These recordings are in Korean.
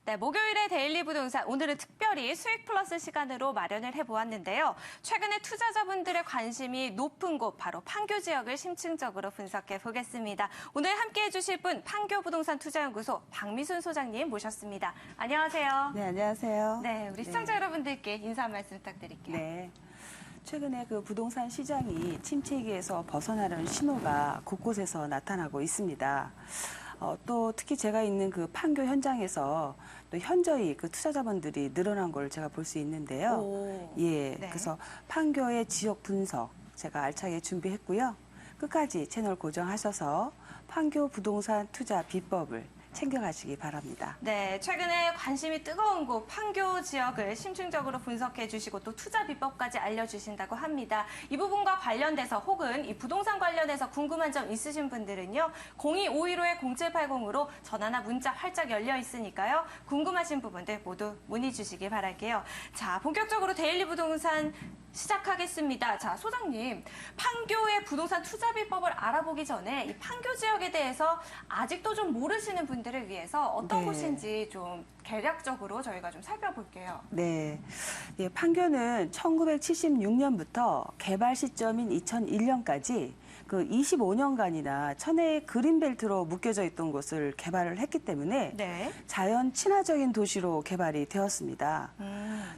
네, 목요일의 데일리 부동산, 오늘은 특별히 수익 플러스 시간으로 마련을 해보았는데요. 최근에 투자자분들의 관심이 높은 곳, 바로 판교 지역을 심층적으로 분석해 보겠습니다. 오늘 함께해 주실 분, 판교 부동산 투자연구소 박미순 소장님 모셨습니다. 안녕하세요. 네, 안녕하세요. 네, 우리 시청자 여러분들께 인사 한 말씀 부탁드릴게요. 네. 최근에 그 부동산 시장이 침체기에서 벗어나려는 신호가 곳곳에서 나타나고 있습니다. 또 특히 제가 있는 그 판교 현장에서 또 현저히 그 투자자분들이 늘어난 걸 제가 볼 수 있는데요. 오, 예, 네. 그래서 판교의 지역 분석 제가 알차게 준비했고요. 끝까지 채널 고정하셔서 판교 부동산 투자 비법을 챙겨가시기 바랍니다. 네, 최근에 관심이 뜨거운 곳 판교 지역을 심층적으로 분석해 주시고 또 투자 비법까지 알려주신다고 합니다. 이 부분과 관련돼서 혹은 이 부동산 관련해서 궁금한 점 있으신 분들은요. 02-515-0780으로 전화나 문자 활짝 열려 있으니까요. 궁금하신 부분들 모두 문의 주시기 바랄게요. 자, 본격적으로 데일리 부동산 시작하겠습니다. 자, 소장님, 판교의 부동산 투자 비법을 알아보기 전에 이 판교 지역에 대해서 아직도 좀 모르시는 분들을 위해서 어떤 네. 곳인지 좀 개략적으로 저희가 좀 살펴볼게요. 네. 예, 판교는 1976년부터 개발 시점인 2001년까지 그 25년간이나 천혜의 그린벨트로 묶여져 있던 곳을 개발을 했기 때문에 네. 자연 친화적인 도시로 개발이 되었습니다.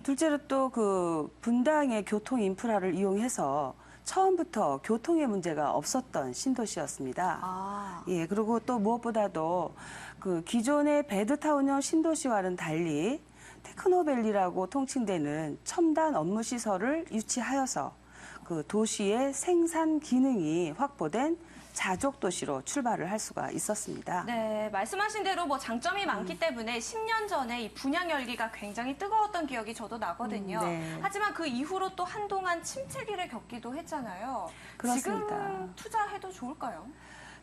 둘째로 또 그 분당의 교통 인프라를 이용해서 처음부터 교통의 문제가 없었던 신도시였습니다. 아, 예, 그리고 또 무엇보다도 그 기존의 배드타운형 신도시와는 달리 테크노밸리라고 통칭되는 첨단 업무 시설을 유치하여서 그 도시의 생산 기능이 확보된 자족 도시로 출발을 할 수가 있었습니다. 네, 말씀하신 대로 뭐 장점이 많기 때문에 10년 전에 이 분양 열기가 굉장히 뜨거웠던 기억이 저도 나거든요. 네. 하지만 그 이후로 또 한동안 침체기를 겪기도 했잖아요. 그렇습니다. 지금 투자해도 좋을까요?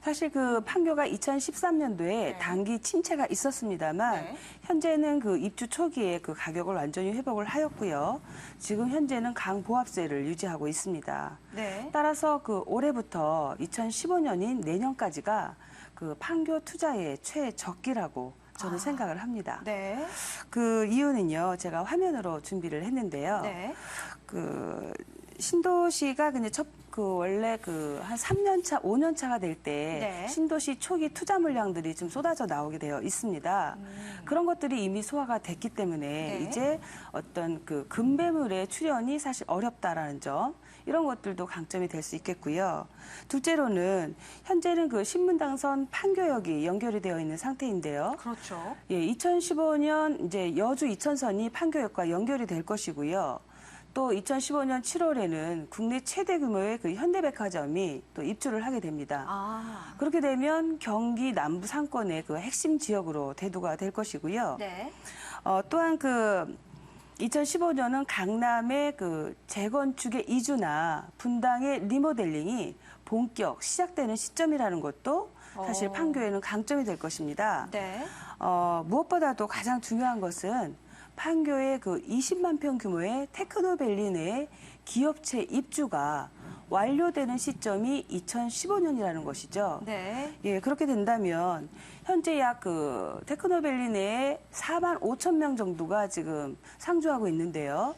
사실 그 판교가 2013년도에 네. 단기 침체가 있었습니다만 네. 현재는 그 입주 초기에 그 가격을 완전히 회복을 하였고요. 지금 현재는 강보합세를 유지하고 있습니다. 네. 따라서 그 올해부터 2015년인 내년까지가 그 판교 투자의 최적기라고 저는 생각을 합니다. 네. 그 이유는요, 제가 화면으로 준비를 했는데요. 네. 그 신도시가 그냥 원래 그 한 3년 차, 5년 차가 될 때 네. 신도시 초기 투자 물량들이 좀 쏟아져 나오게 되어 있습니다. 그런 것들이 이미 소화가 됐기 때문에 네. 이제 어떤 그 금배물의 출현이 사실 어렵다라는 점, 이런 것들도 강점이 될 수 있겠고요. 둘째로는 현재는 그 신분당선 판교역이 연결이 되어 있는 상태인데요. 그렇죠. 예, 2015년 이제 여주 이천선이 판교역과 연결이 될 것이고요. 또 2015년 7월에는 국내 최대 규모의 그 현대백화점이 또 입주를 하게 됩니다. 아, 그렇게 되면 경기 남부 상권의 그 핵심 지역으로 대두가 될 것이고요. 네. 또한 그 2015년은 강남의 그 재건축의 이주나 분당의 리모델링이 본격 시작되는 시점이라는 것도 사실 판교에는 강점이 될 것입니다. 네. 무엇보다도 가장 중요한 것은 판교의 그 20만 평 규모의 테크노밸리 내 기업체 입주가 완료되는 시점이 2015년이라는 것이죠. 네. 예, 그렇게 된다면 현재 약 그 테크노밸리 내에 4만 5천 명 정도가 지금 상주하고 있는데요.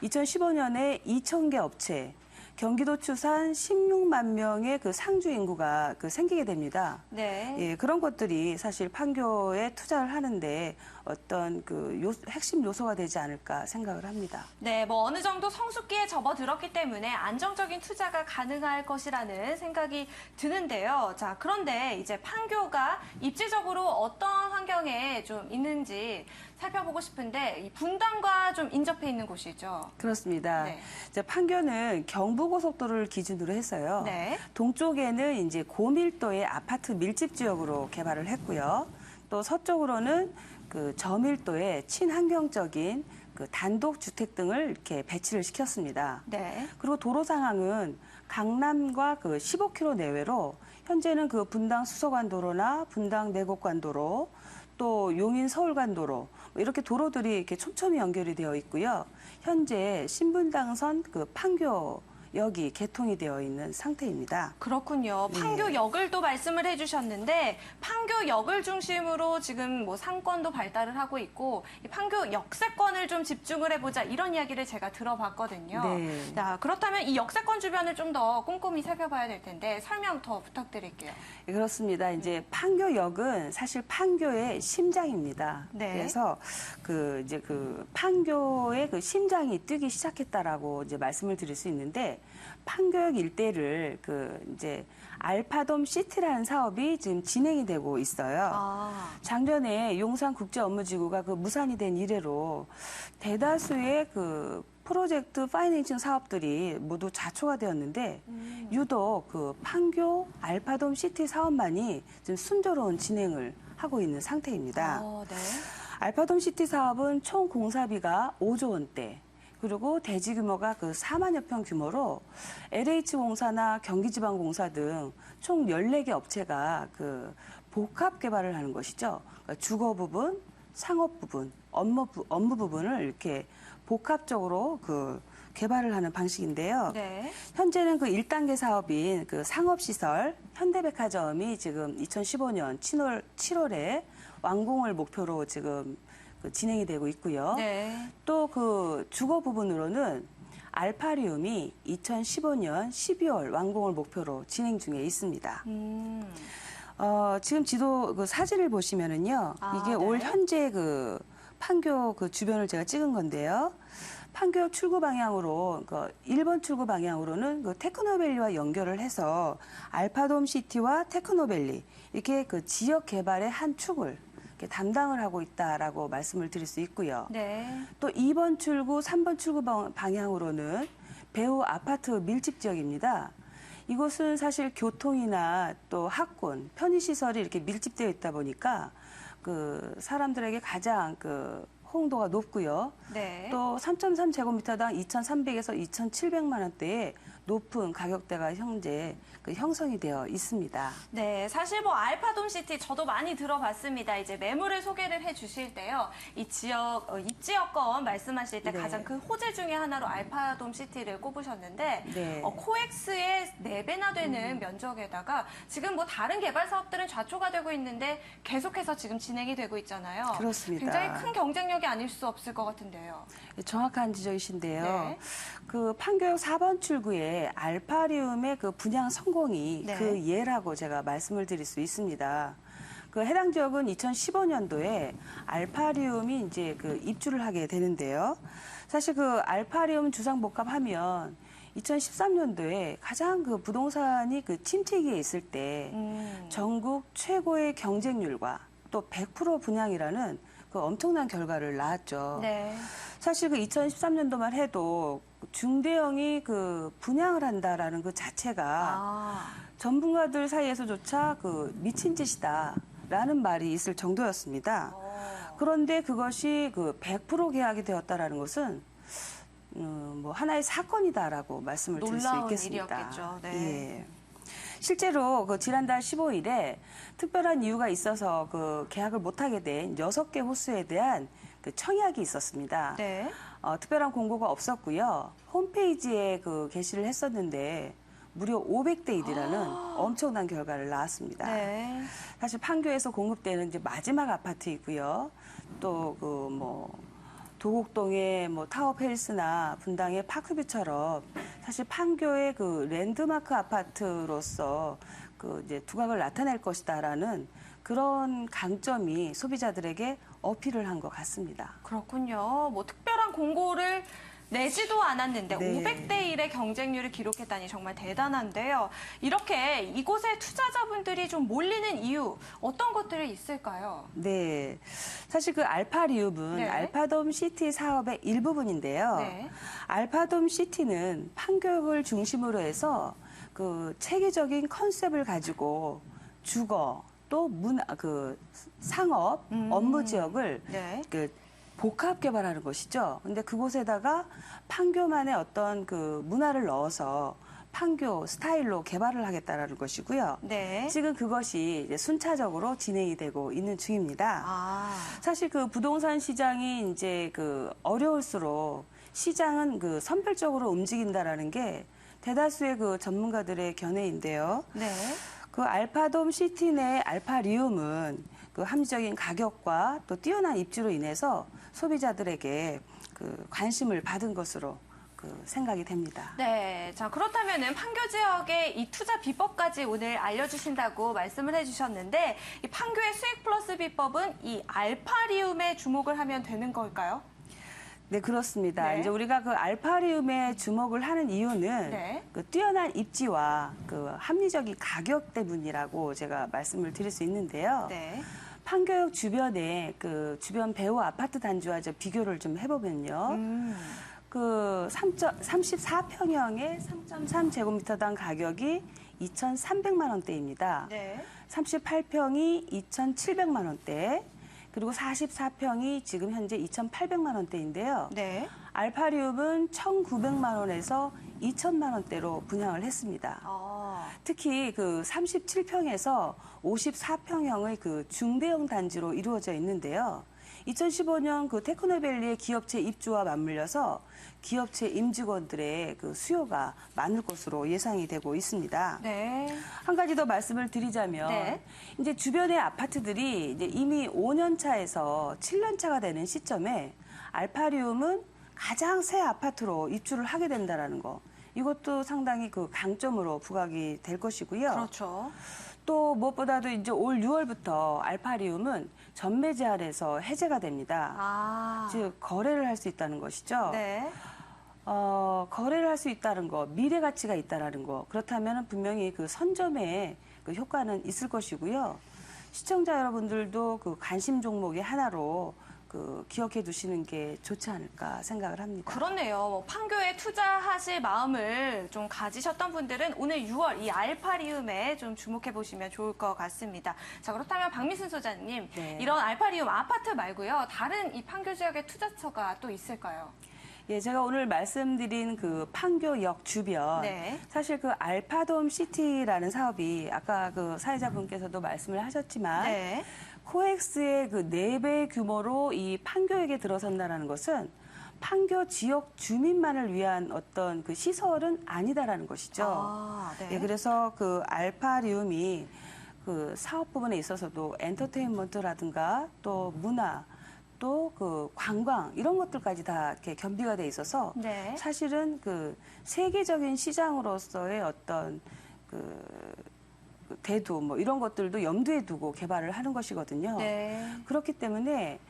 2015년에 2천 개 업체, 경기도 추산 16만 명의 그 상주 인구가 그 생기게 됩니다. 네. 예, 그런 것들이 사실 판교에 투자를 하는데 어떤 그 핵심 요소가 되지 않을까 생각을 합니다. 네, 뭐 어느 정도 성숙기에 접어들었기 때문에 안정적인 투자가 가능할 것이라는 생각이 드는데요. 자, 그런데 이제 판교가 입지적으로 어떤 환경에 좀 있는지 살펴보고 싶은데 이 분당과 좀 인접해 있는 곳이죠. 그렇습니다. 네. 이제 판교는 경부고속도로를 기준으로 해서요. 네. 동쪽에는 이제 고밀도의 아파트 밀집 지역으로 개발을 했고요. 또 서쪽으로는 그 저밀도의 친환경적인 그 단독 주택 등을 이렇게 배치를 시켰습니다. 네. 그리고 도로 상황은 강남과 그 15km 내외로 현재는 그 분당 수서간도로나 분당 내곡간도로 또 용인 서울간도로 이렇게 도로들이 이렇게 촘촘히 연결이 되어 있고요. 현재 신분당선 그 판교 역이 개통이 되어 있는 상태입니다. 그렇군요. 판교역을 또 말씀을 해주셨는데 판교역을 중심으로 지금 뭐 상권도 발달을 하고 있고 이 판교 역세권을 좀 집중을 해보자 이런 이야기를 제가 들어봤거든요. 네. 자, 그렇다면 이 역세권 주변을 좀 더 꼼꼼히 살펴봐야 될 텐데 설명 더 부탁드릴게요. 예, 그렇습니다. 이제 판교역은 사실 판교의 심장입니다. 네. 그래서 이제 판교의 그 심장이 뛰기 시작했다라고 이제 말씀을 드릴 수 있는데 판교역 일대를 이제 알파돔 시티라는 사업이 지금 진행이 되고 있어요. 아, 작년에 용산국제업무지구가 무산이 된 이래로 대다수의 프로젝트 파이낸싱 사업들이 모두 자초가 되었는데 유독 판교 알파돔 시티 사업만이 지금 순조로운 진행을 하고 있는 상태입니다. 네. 알파돔 시티 사업은 총 공사비가 5조 원대, 그리고 대지 규모가 4만여 평 규모로 LH공사나 경기지방공사 등 총 14개 업체가 복합 개발을 하는 것이죠. 그러니까 주거 부분, 상업 부분, 업무 부분을 이렇게 복합적으로 개발을 하는 방식인데요. 네. 현재는 1단계 사업인 상업시설 현대백화점이 지금 2015년 7월에 완공을 목표로 지금 진행이 되고 있고요. 네. 또 주거 부분으로는 알파리움이 2015년 12월 완공을 목표로 진행 중에 있습니다. 지금 지도 사진을 보시면은요, 이게 네. 올 현재 판교 주변을 제가 찍은 건데요. 판교 출구 방향으로, 1번 출구 방향으로는 테크노밸리와 연결을 해서 알파돔 시티와 테크노밸리, 이렇게 지역 개발의 한 축을 이렇게 담당을 하고 있다라고 말씀을 드릴 수 있고요. 네. 또 2번 출구, 3번 출구 방향으로는 배후 아파트 밀집 지역입니다. 이곳은 사실 교통이나 또 학군, 편의시설이 이렇게 밀집되어 있다 보니까 사람들에게 가장 호응도가 높고요. 네. 또 3.3제곱미터당 2,300에서 2,700만 원대의 높은 가격대가 현재 형성이 되어 있습니다. 네, 사실 알파돔 시티 저도 많이 들어봤습니다. 이제 매물을 소개를 해주실 때요, 이 지역 입지여건 말씀하실 때 네. 가장 큰 호재 중에 하나로 알파돔 시티를 꼽으셨는데 네. 코엑스의 4배나 되는 면적에다가 지금 다른 개발 사업들은 좌초가 되고 있는데 계속해서 지금 진행이 되고 있잖아요. 그렇습니다. 굉장히 큰 경쟁력이 아닐 수 없을 것 같은데요. 정확한 지적이신데요. 네. 판교역 4번 출구에 알파리움의 분양 성공이 네. 예라고 제가 말씀을 드릴 수 있습니다. 해당 지역은 2015년도에 알파리움이 이제 입주를 하게 되는데요. 사실 알파리움 주상복합하면 2013년도에 가장 부동산이 침체기에 있을 때 전국 최고의 경쟁률과 또 100% 분양이라는 엄청난 결과를 낳았죠. 네. 사실 2013년도만 해도 중대형이 분양을 한다라는 자체가 전문가들 사이에서조차 미친 짓이다라는 말이 있을 정도였습니다. 그런데 그것이 100% 계약이 되었다라는 것은 하나의 사건이다라고 말씀을 드릴 수 놀라운 있겠습니다. 일이었겠죠. 네. 예. 실제로 지난달 15일에 특별한 이유가 있어서 계약을 못하게 된 6개 호수에 대한 청약이 있었습니다. 네. 특별한 공고가 없었고요. 홈페이지에 게시를 했었는데 무려 500대 1이라는 엄청난 결과를 낳았습니다. 네. 사실 판교에서 공급되는 이제 마지막 아파트이고요. 또 도곡동의 타워팰리스나 분당의 파크뷰처럼 사실 판교의 랜드마크 아파트로서 이제 두각을 나타낼 것이다라는 그런 강점이 소비자들에게 어필을 한 것 같습니다. 그렇군요. 특별한 공고를 내지도 않았는데 네. 500대 1의 경쟁률을 기록했다니 정말 대단한데요. 이렇게 이곳에 투자자분들이 좀 몰리는 이유 어떤 것들이 있을까요? 네. 사실 알파리움은 네. 알파돔 시티 사업의 일부분인데요. 네. 알파돔 시티는 판교역을 중심으로 해서 체계적인 컨셉을 가지고 주거 또 문화, 상업, 업무 지역을 네. 복합 개발하는 것이죠. 근데 그곳에다가 판교만의 어떤 문화를 넣어서 판교 스타일로 개발을 하겠다라는 것이고요. 네. 지금 그것이 이제 순차적으로 진행이 되고 있는 중입니다. 사실 부동산 시장이 이제 어려울수록 시장은 그 선별적으로 움직인다라는 게 대다수의 그 전문가들의 견해인데요. 네. 그 알파돔 시티 내 알파리움은 그 합리적인 가격과 또 뛰어난 입지로 인해서 소비자들에게 그 관심을 받은 것으로 그 생각이 됩니다. 네, 자 그렇다면은 판교 지역의 이 투자 비법까지 오늘 알려주신다고 말씀을 해주셨는데 이 판교의 수익 플러스 비법은 이 알파리움에 주목을 하면 되는 걸까요? 네, 그렇습니다. 네. 이제 우리가 그 알파리움에 주목을 하는 이유는 네. 그 뛰어난 입지와 그 합리적인 가격 때문이라고 제가 말씀을 드릴 수 있는데요. 네. 판교역 주변에 그 주변 배후 아파트 단지와 비교를 좀 해보면요. 그 34평형의 3.3제곱미터당 가격이 2,300만 원대입니다. 네. 38평이 2,700만 원대, 그리고 44평이 지금 현재 2,800만 원대인데요. 네. 알파리움은 1,900만 원에서 2,000만 원대로 분양을 했습니다. 특히 그 37평에서 54평형의 그 중대형 단지로 이루어져 있는데요. 2015년 그 테크노밸리의 기업체 입주와 맞물려서 기업체 임직원들의 그 수요가 많을 것으로 예상이 되고 있습니다. 네. 한 가지 더 말씀을 드리자면 네. 이제 주변의 아파트들이 이제 이미 5년 차에서 7년 차가 되는 시점에 알파리움은 가장 새 아파트로 입주를 하게 된다라는 거. 이것도 상당히 그 강점으로 부각이 될 것이고요. 그렇죠. 또 무엇보다도 이제 올 6월부터 알파리움은 전매 제한에서 해제가 됩니다. 즉 거래를 할 수 있다는 것이죠. 네. 거래를 할 수 있다는 거, 미래 가치가 있다라는 거. 그렇다면 분명히 그 선점에 그 효과는 있을 것이고요. 시청자 여러분들도 그 관심 종목의 하나로 그 기억해 두시는 게 좋지 않을까 생각을 합니다. 그렇네요. 뭐 판교에 투자하실 마음을 좀 가지셨던 분들은 오늘 6월 이 알파리움에 좀 주목해 보시면 좋을 것 같습니다. 자, 그렇다면 박미순 소장님, 네. 이런 알파리움 아파트 말고요. 다른 이 판교 지역의 투자처가 또 있을까요? 예, 제가 오늘 말씀드린 그 판교역 주변, 네. 사실 그 알파돔 시티라는 사업이 아까 그 사회자분께서도 말씀을 하셨지만, 네. 코엑스의 그 4배 규모로 이 판교역에 들어선다는 것은 판교 지역 주민만을 위한 어떤 그 시설은 아니다라는 것이죠. 네. 예, 그래서 그 알파리움이 그 사업 부분에 있어서도 엔터테인먼트라든가 또 문화, 또 그 관광 이런 것들까지 다 이렇게 겸비가 돼 있어서 네. 사실은 그 세계적인 시장으로서의 어떤 그 대두 뭐 이런 것들도 염두에 두고 개발을 하는 것이거든요. 네. 그렇기 때문에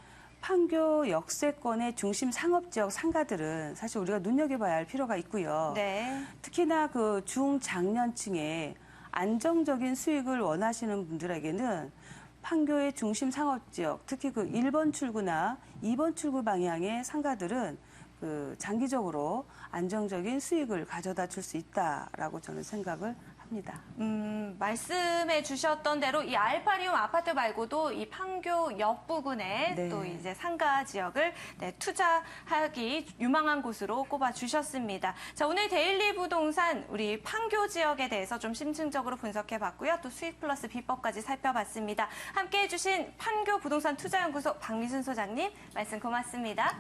판교 역세권의 중심 상업지역 상가들은 사실 우리가 눈여겨봐야 할 필요가 있고요. 네. 특히나 그 중장년층에 안정적인 수익을 원하시는 분들에게는 판교의 중심 상업지역, 특히 그 1번 출구나 2번 출구 방향의 상가들은 그 장기적으로 안정적인 수익을 가져다 줄 수 있다라고 저는 생각을 합니다. 말씀해 주셨던 대로 이 알파리움 아파트 말고도 이 판교역 부근에 네. 또 이제 상가 지역을 투자하기 유망한 곳으로 꼽아 주셨습니다. 자, 오늘 데일리 부동산 우리 판교 지역에 대해서 좀 심층적으로 분석해 봤고요. 또 수익 플러스 비법까지 살펴봤습니다. 함께 해주신 판교 부동산 투자연구소 박미순 소장님 말씀 고맙습니다.